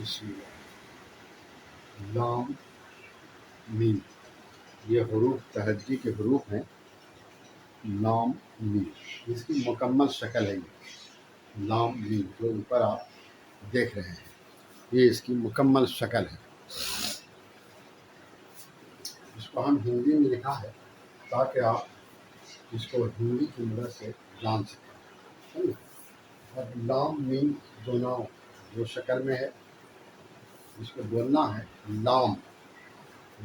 بسم اللہ. لام میم، یہ حروف تہجی کے حروف ہیں. لام میم اس کی مکمل شکل ہے. یہ لام میم جو اوپر آپ دیکھ رہے ہیں یہ اس کی مکمل شکل ہے. اس کو ہم ہندی میں لکھا ہے تاکہ آپ اس کو ہندی کی مدد سے جان سکیں. اور لام میم دونوں جو شکل میں ہے اس کو بولنا ہے لام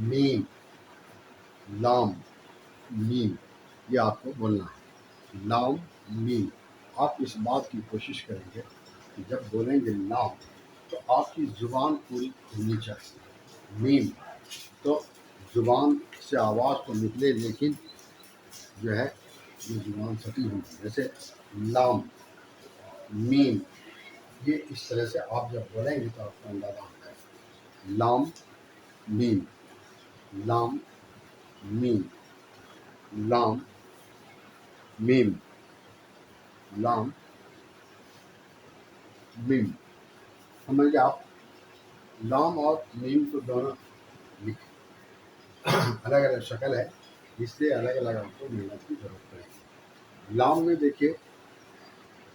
میم. لام میم یہ آپ کو بولنا ہے لام میم. آپ اس بات کی کوشش کریں گے کہ جب بولیں گے لام تو آپ کی زبان پوری کھلنی چاہیے. میم تو زبان سے آواز تو نکلے لیکن جو ہے یہ زبان پھٹی ہوگی. جیسے لام میم یہ اس طرح سے آپ جب بولیں گے تو آپ کو اندازہ ہوتا ہے. لام میم لام میم لام میم لام میم. سمجھ گئے آپ؟ لام اور میم کو دونوں لکھیں. الگ الگ شکل ہے اس لیے الگ الگ آپ کو محنت کی ضرورت پڑے گی. لام میں دیکھیے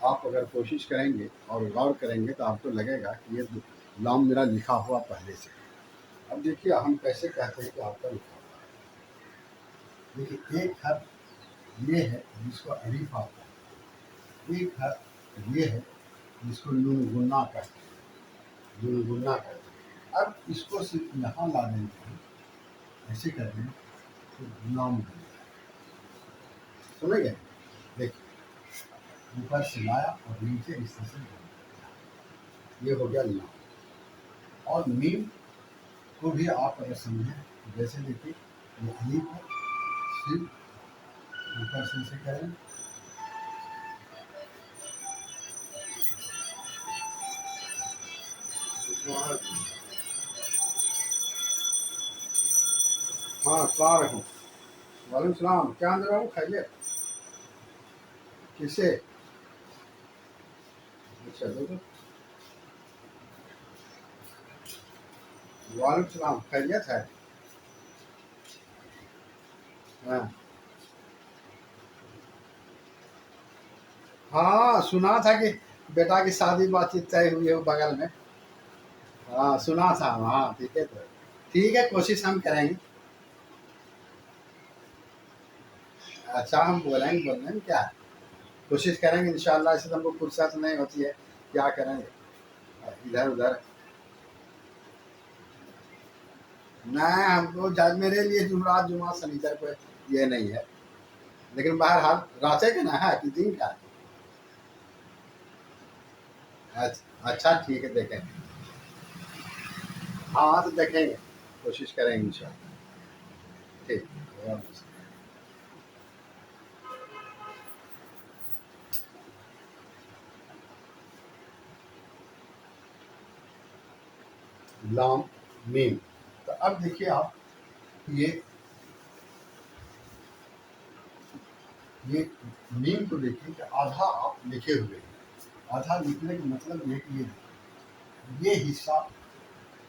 آپ اگر کوشش کریں گے اور غور کریں گے تو آپ کو لگے گا کہ یہ لام میرا لکھا ہوا پہلے سے. اب دیکھیے ہم کیسے کہتے ہیں کہ آپ کا لکھا ہوا ہے. دیکھیے ایک حرف یہ ہے جس کو الف آتا ہے. ایک حرف یہ ہے جس کو نون گنا کہتے ہیں. نون گنا کہتے ہیں. اب اس کو صرف یہاں لا دیں گے ایسے کر دیں تو لام بن جائے. سمجھ گئے؟ دیکھیے اوپر سے لایا اور نیچے اس طرح سے بنا. یہ ہو گیا لام. اور میم کو بھی آپ اگر سمجھیں جیسے دیکھیے یہ الف ہے صرف اوپر سے اسے کریں ہاں السلام علیکم. وعلیکم السلام. کیا اندر آؤں خیریت کسے؟ اچھا دیکھو. وعلیکم السلام. خیریت ہے؟ ہاں ہاں سنا تھا کہ بیٹا کی شادی بات چیت طے ہوئی ہے بغل میں. ہاں سنا تھا. ہاں ٹھیک ہے. تو ٹھیک ہے کوشش ہم کریں گے. اچھا ہم بولیں گے بولنے میں کیا ہے. کوشش کریں گے انشاءاللہ. ایسے تو ہم کو فرصت نہیں ہوتی ہے کیا کریں گے ادھر ادھر. نہیں ہم کو میرے لیے جمعرات جمعہ سنیچر کو یہ نہیں ہے لیکن بہرحال رانچے کا نا ہے کہ دن کا. اچھا ٹھیک ہے دیکھیں گے. ہاں تو دیکھیں گے کوشش کریں گے انشاءاللہ. ٹھیک. لام میم. تو اب دیکھیے آپ یہ میم کو دیکھیے کہ آدھا آپ لکھے ہوئے ہیں. آدھا لکھنے کا مطلب یہ کہ یہ حصہ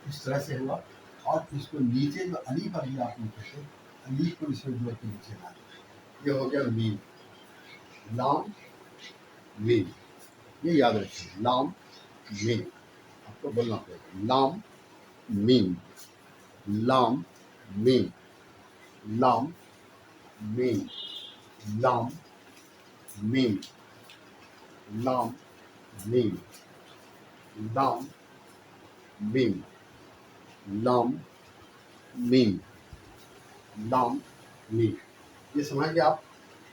اس طرح سے ہوا اور اس کو نیچے جو الف ابھی آپ نے کہتے الف کو اس میں جوڑ کے نیچے لا دیا. یہ ہو گیا میم. لام میم یہ یاد رکھیے. لام میم آپ کو بولنا پڑے گا. لام میم لام میم لام میم لام میم لام میم لام میم لام میم لام میم. یہ سمجھ گئے آپ؟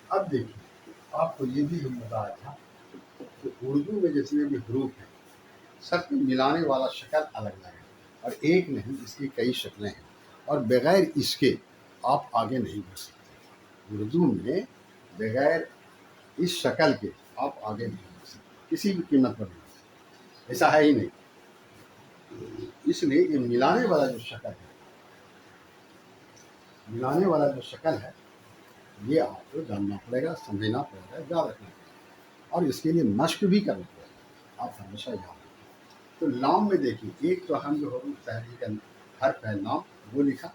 اب دیکھیے آپ کو یہ بھی ہم بتایا تھا کہ اردو میں جتنے بھی حروف ہیں سب کو ملانے والا شکل الگ الگ ہے اور ایک نہیں اس کی کئی شکلیں ہیں اور بغیر اس کے آپ آگے نہیں بڑھ سکتے. اردو میں بغیر اس شکل کے آپ آگے نہیں بڑھ سکتے کسی بھی قیمت پر نہیں بڑھ سکتے. ایسا ہے ہی نہیں. اس لیے یہ ملانے والا جو شکل ہے ملانے والا جو شکل ہے یہ آپ کو جاننا پڑے گا سمجھنا پڑے گا یاد رکھنا پڑے گا اور اس کے لیے مشق بھی کرنا پڑے گا. آپ ہمیشہ یاد رکھیں. تو لام میں دیکھیے ایک تو ہم جو حروف تحریک حرف ہے لام وہ لکھا،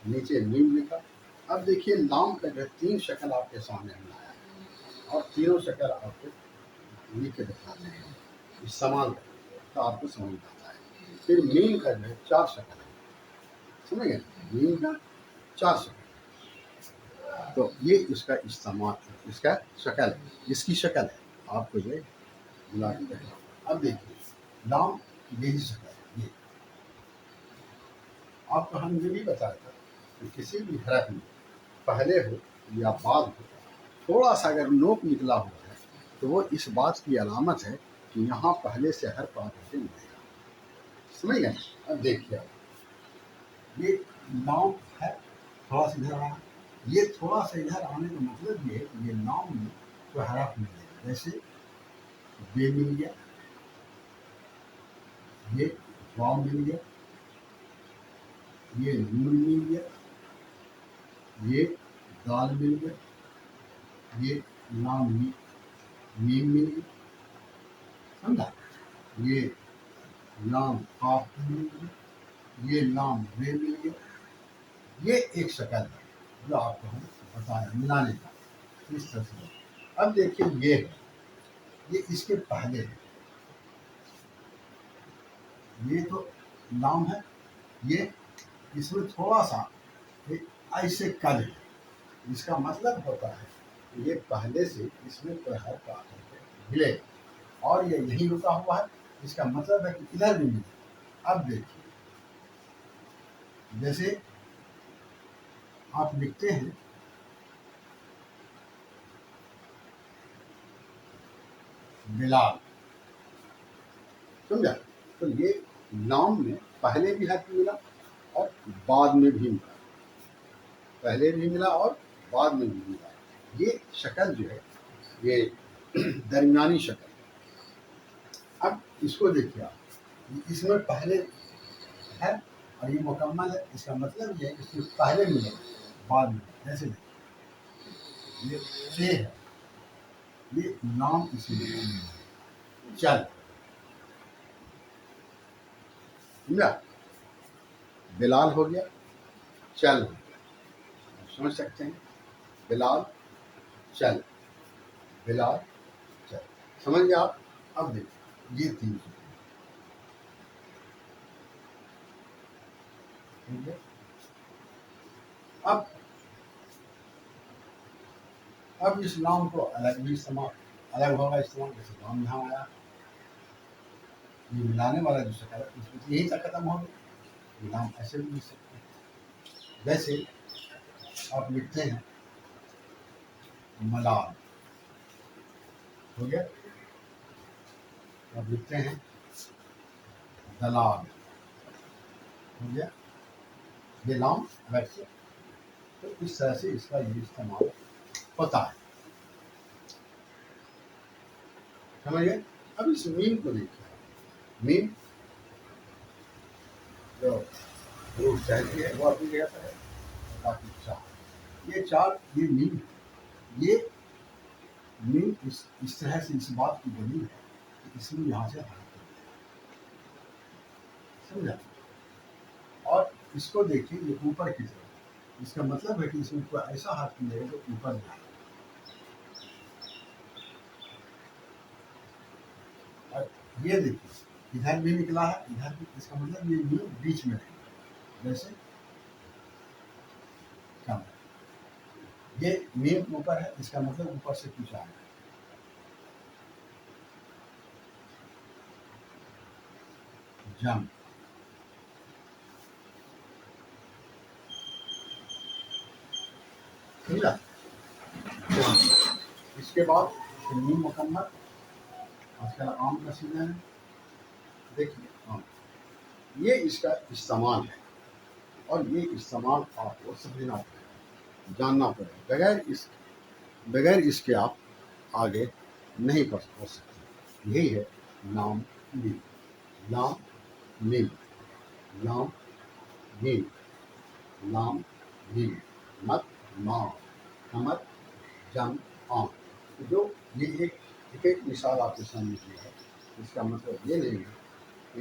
نیچے میم لکھا. اب دیکھیے لام کا جو ہے 3 شکل آپ کے سامنے ہم لایا ہے اور تینوں شکل آپ کو لکھ کے دکھاتے ہیں، استعمال تو آپ کو سمجھ میں آتا ہے. پھر میم کا جو ہے 4 شکل ہے، سمجھ گئے، میم کا 4 شکل. تو یہ اس کا استعمال، اس کا شکل ہے، اس کی شکل ہے آپ کو یہ ملا کے دیکھنا. اب دیکھیے لام یہی شکل ہے. یہ آپ کو ہم یہ بھی بتایا تھا کہ کسی بھی حرف میں پہلے ہو یا بعد ہو تھوڑا سا اگر نوک نکلا ہوا ہے تو وہ اس بات کی علامت ہے کہ یہاں پہلے سے حرف آ کر کے ملے گا. سمجھ گئے. اب دیکھیے یہ لام ہے، تھوڑا سا ادھر آنا. یہ تھوڑا سا ادھر آنے کا مطلب یہ ہے کہ یہ لام میں کوئی حرف ملے گا. جیسے بے مل گیا، یہ واو مل گیا، یہ نون مل گیا، یہ دال مل گیا، یہ لام میم مل گیا. سمجھا. یہ لام قاف مل گیا، یہ لام رے مل گیا. یہ ایک شکل ہے جو آپ کو ہم بتایا ملانے کا اس طرح سے. اب دیکھیے یہ ہے، یہ اس کے پہلے ہے، یہ تو لام ہے، یہ اس میں تھوڑا سا ایسے کل ہے. اس کا مطلب ہوتا ہے کہ یہ پہلے سے اس میں کوئی حرف آ کر کے ملے گا اور یہ یہیں رکا ہوا ہے. اس کا مطلب ہے کہ ادھر بھی ملے. اب دیکھیے جیسے آپ لکھتے ہیں بلال، سمجھا. تو یہ لام میں پہلے بھی حرف ملا اور بعد میں بھی ملا، پہلے بھی ملا اور بعد میں بھی ملا. یہ شکل جو ہے یہ درمیانی شکل. اب اس کو دیکھیے آپ، اس میں پہلے ہے اور یہ مکمل ہے. اس کا مطلب یہ ہے کہ اس میں پہلے ملے بعد میں. جیسے یہ سے ہے، یہ نام اسی میں چل. سمجھا. بلال ہو گیا، چل ہو گیا. سمجھ سکتے ہیں، بلال چل، بلال چل. سمجھ گئے آپ. اب دیکھیں یہ 3 ٹھیک ہے. اب اس نام کو الگ بھی استعمال الگ ہوگا استعمال. جیسے نام یہاں آیا، یہ ملانے والا جو شکل ہے اس میں یہی تک ختم ہو گیا. یہ نام ایسے بھی لکھ سکتے ہیں. جیسے آپ لکھتے ہیں ملال، ہو گیا. آپ لکھتے ہیں دلال، ہو گیا. یہ نام الگ سے. تو اس طرح سے اس کا یہ استعمال ہوتا ہے. سمجھ گئے. اب اس میم کو دیکھیے. میم جو حروف چاہتی ہے وہ اپنی جگہ پر ہے، باقی 4. یہ 4 یہ میم ہے. یہ میم اس طرح سے اس بات کی دلیل ہے کہ اس میں یہاں سے حرف سمجھا. اور اس کو دیکھیے یہ اوپر کی طرف. اس کا مطلب ہے کہ اس میں کوئی ایسا حرف ملے گا جو اوپر جائے. اور یہ دیکھیے ادھر بھی نکلا ہے، ادھر بھی. اس کا مطلب یہ میم بیچ میں رہے گا. جیسے کم، یہ میم اوپر ہے، اس کا مطلب اوپر سے کچھ آئے گا. جم، سمجھا. اس کے بعد میم مکمل. آج کل آم کا سیزن ہے. دیکھیے آم، یہ اس کا استعمال ہے اور یہ استعمال آپ کو سمجھنا پڑے گا، جاننا پڑے گا. بغیر اس کے آپ آگے نہیں پڑھ سکتے. یہی ہے نام میم. نام میم، نام میم، نام میم. مت ماں، نمت جم آم. جو یہ ایک مثال آپ کے سامنے کی ہے. اس کا مطلب یہ نہیں ہے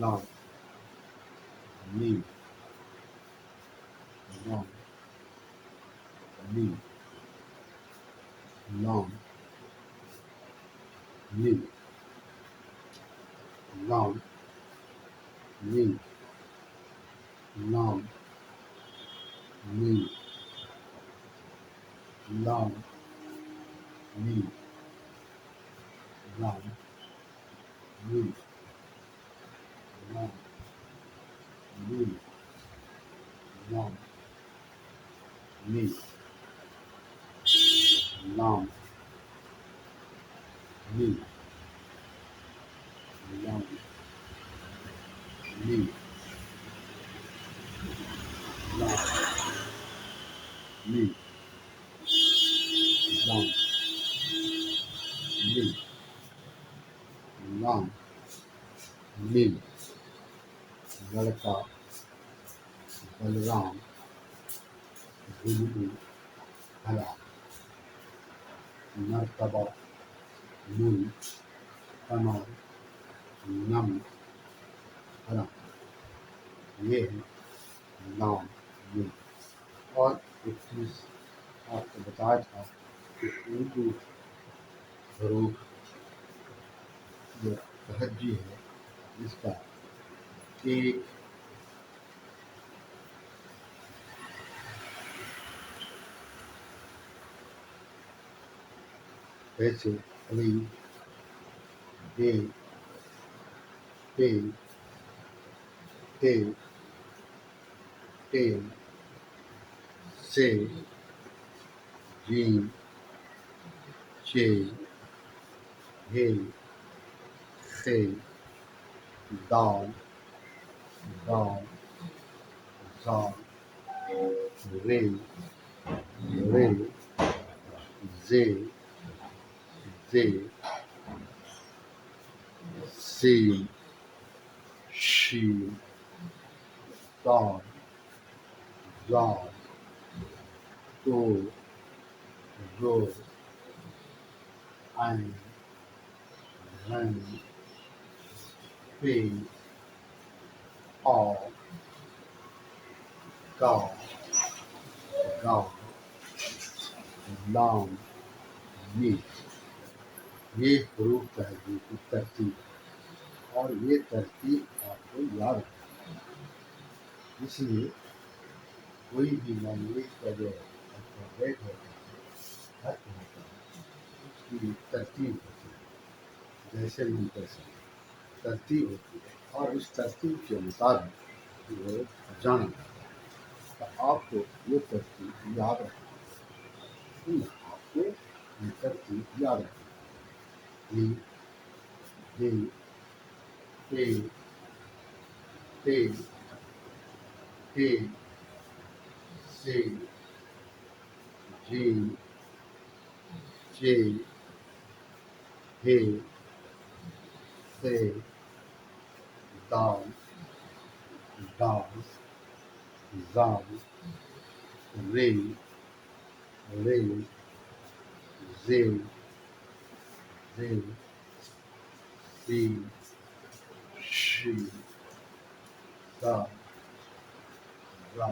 لام میم لام میم لام میم لام میم لام میم لام میم لام میم لام میم لام میم لام میم لام میم لام میم لام میم لام میم لڑکا بلرام گلو بھلا مرتبہ نون قمر نم حرم یہ ہے لام میم. اور ایک چیز آپ کو بتایا تھا کہ اردو حروف جو تہجی ہے اس کا ایک ایسے علی بے پے تے ٹے سے جیم چے ہے خے دال دال زال رے رے زے زے سین شین دال زال تو رو عین غین پے آ کا گا لام میم. یہ حروف تہجی کی ترتیب ہے اور یہ ترتیب آپ کو یاد رکھنا ہے. اس لیے کوئی بھی لینگویج کا جو الفابیٹ ہوتا ہے حرف ہوتا ہے اس کی ترتیب ہوتی ہے جیسے منتظم ترتیب ہوتی ہے اور اس ترتیب کے مطابق وہ جانا جاتا ہے. تو آپ کو یہ ترتیب یاد رکھنا ہے. آپ کو یہ ترتیب یاد رکھنا ہے. دے ٹے ٹے ٹے سے جیم چے ہے سے دال دال زال رے رے زے زے سین شین دا را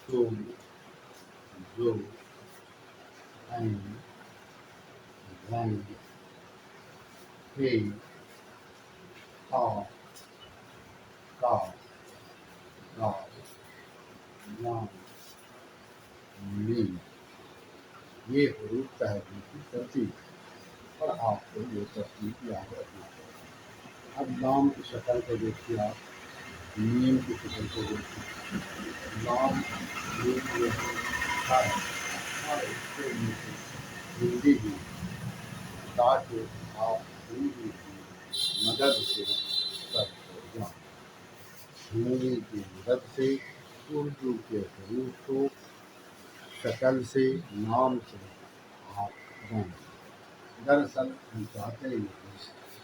تو زو عین غین پے ہا کا گا لام میم. یہ حروف تہجی کی ترتیب ہے اور آپ کو یہ ترتیب یاد رکھنا ہے. اب لام کی شکل کو دیکھیے آپ میم کی شکل کو دیکھیے. لام میم یہ ہے اور اس کے نیچے ہندی بھی تاکہ آپ ہندی کی مدد سے کر جائیں. ہندی کی مدد سے اردو کے حروف کو شکل سے نام سے آپ جانیں. دراصل ہم چاہتے ہیں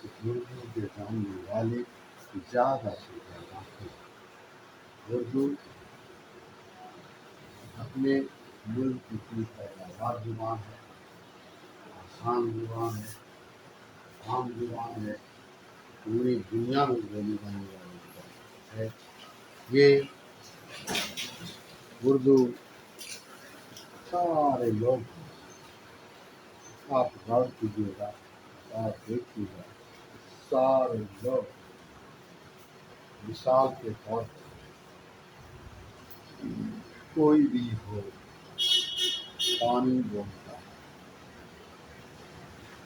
کہ اردو کے جاننے والے زیادہ سے زیادہ ہیں. اردو اپنے ملک کی پیداوار زبان ہے، آسان زبان ہے، عام زبان ہے پوری دنیا میں بولی جانے والی زبان ہے. یہ اردو سارے لوگ آپ غور کیجیے گا، آپ دیکھیے گا، سارے لوگ مثال کے طور پر کوئی بھی ہو پانی بولتا ہے،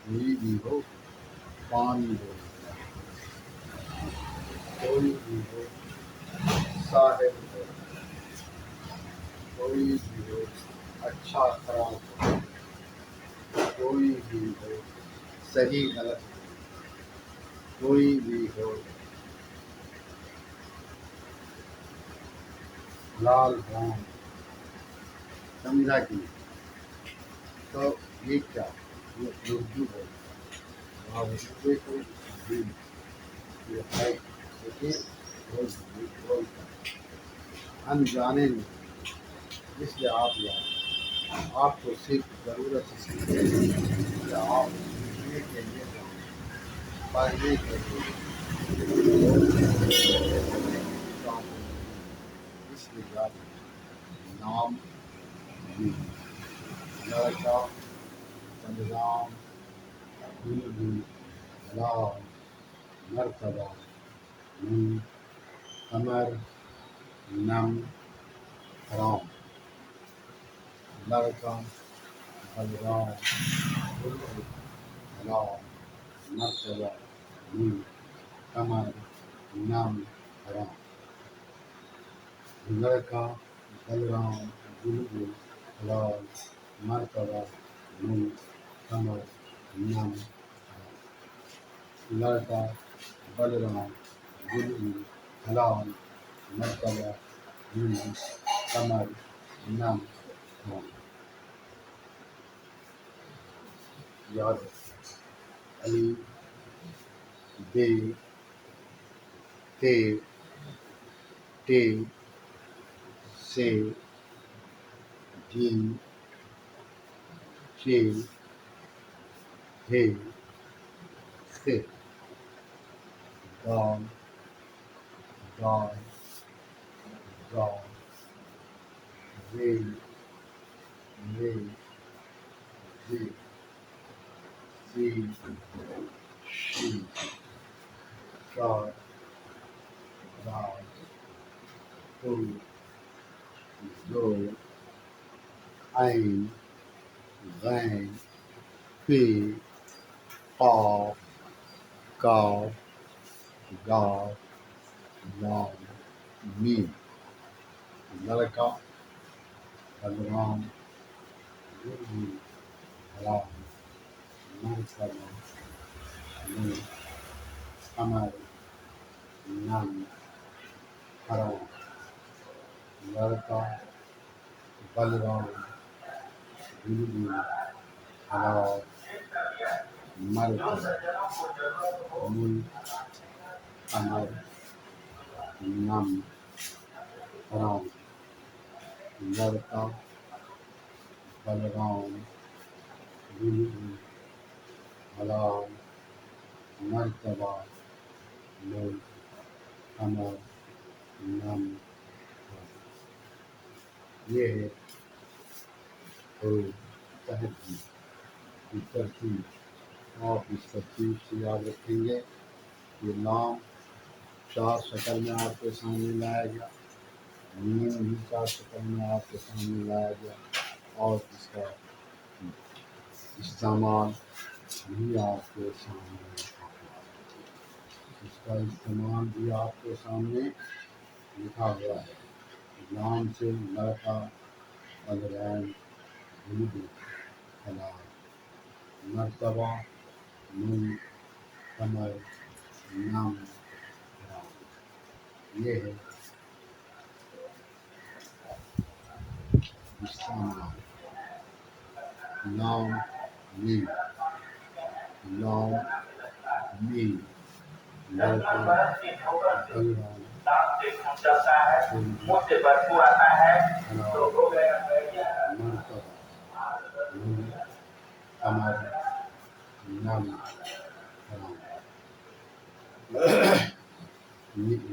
کوئی بھی ہو پانی بولتا ہے، کوئی بھی ہو صاحب ہو، کوئی بھی ہو اچھا خراب ہو، کوئی بھی ہو صحیح غلط ہو، کوئی بھی ہو لال رام، سمجھا کہ نہیں؟ تو یہ کیا یہ اردو ہے. آپ اردو کو بھی یہ ہے لیکن بولتا انجانے میں، اس لیے آپ یاد آپ کو صرف ضرورت اس کی ہے کہ آپ سیکھنے کے لیے جائیں، پڑھنے کے لیے کام اس لیے یاد نام بھی لڑکا بلرام بلبل لال مرتبہ نون قمر نم حرام. لڑکا بلرام بلبل لال مرتبہ نون قمر نم حرام. لڑکا بلرام بلبل لال مرتبہ نون قمر نم حرام. لڑکا بلرام بلبل لال مرتبہ نون قمر نم حرام. یاد رکھیں علی بے تے ٹے سے جیم چے ہے سے دال دال دال رے رے رے سی شی شاد دال تو زو عین غین پے قاف کاف گاف لام میم. لڑکا بلرام بلبل لال مرتبہ نون قمر نم حرام. لڑکا بلرام بلبل لال مرتبہ نون قمر نم حرام. لڑکا بلرام بلبل لال مرتبہ نون قمر نم حرام. یہ ہے حروف تہذیب کی ترتیب. آپ اس ترتیب سے یاد رکھیں گے. یہ نام چار شکل میں آپ کے سامنے لایا گیا، میم بھی چار شکل میں آپ کے سامنے لایا گیا، اور اس کا استعمال بھی آپ کے سامنے لکھا ہوا ہے. اس کا استعمال بھی آپ کے سامنے لکھا ہوا ہے. نام سے لڑکا بلرام بلبل لال مرتبہ نون قمر نم حرام. یہ ہے استعمال. لام میم لام میم لڑکا بلرام مرتبہ نون قمر نم حرام.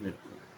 بالکل